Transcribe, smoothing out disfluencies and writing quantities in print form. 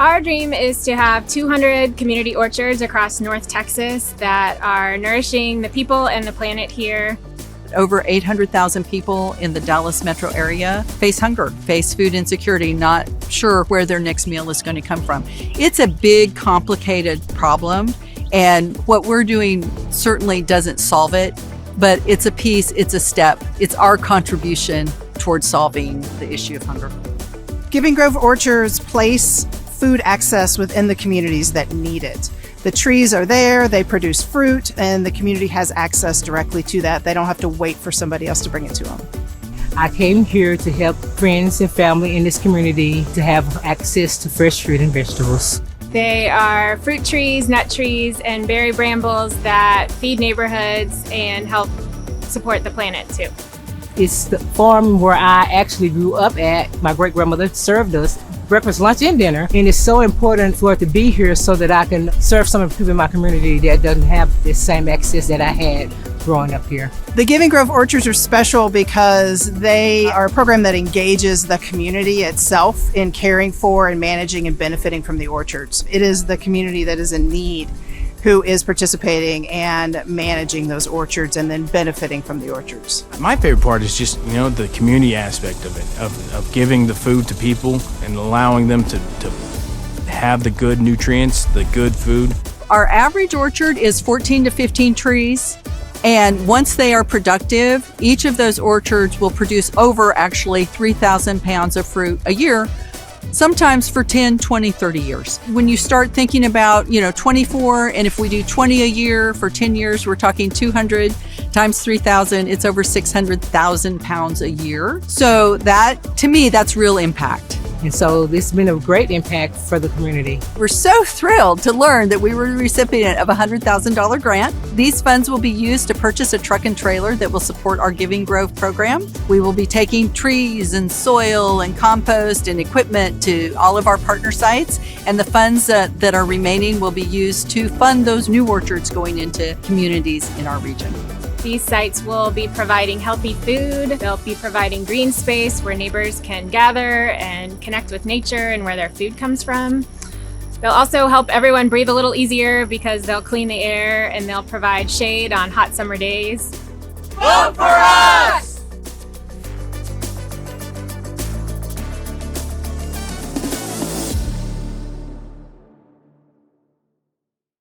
Our dream is to have 200 community orchards across North Texas that are nourishing the people and the planet here. Over 800,000 people in the Dallas metro area face hunger, face food insecurity, not sure where their next meal is going to come from. It's a big, complicated problem, and what we're doing certainly doesn't solve it, but it's a piece, it's a step, it's our contribution towards solving the issue of hunger. Giving Grove Orchards place food access within the communities that need it. The trees are there, they produce fruit, and the community has access directly to that. They don't have to wait for somebody else to bring it to them. I came here to help friends and family in this community to have access to fresh fruit and vegetables. They are fruit trees, nut trees, and berry brambles that feed neighborhoods and help support the planet too. It's the farm where I actually grew up at. My great-grandmother served us breakfast, lunch, and dinner, and it's so important for it to be here so that I can serve some of the people in my community that doesn't have the same access that I had growing up here. The Giving Grove Orchards are special because they are a program that engages the community itself in caring for and managing and benefiting from the orchards. It is the community that is in need who is participating and managing those orchards and then benefiting from the orchards. My favorite part is just, the community aspect of it, of giving the food to people and allowing them to have the good nutrients, the good food. Our average orchard is 14 to 15 trees. And once they are productive, each of those orchards will produce over actually 3,000 pounds of fruit a year, sometimes for 10, 20, 30 years. When you start thinking about, 24, and if we do 20 a year for 10 years, we're talking 200 times 3,000, it's over 600,000 pounds a year. So that, to me, that's real impact. And so this has been a great impact for the community. We're so thrilled to learn that we were the recipient of a $100,000 grant. These funds will be used to purchase a truck and trailer that will support our Giving Grove program. We will be taking trees and soil and compost and equipment to all of our partner sites, and the funds that are remaining will be used to fund those new orchards going into communities in our region. These sites will be providing healthy food. They'll be providing green space where neighbors can gather and connect with nature and where their food comes from. They'll also help everyone breathe a little easier because they'll clean the air and they'll provide shade on hot summer days. Vote for us!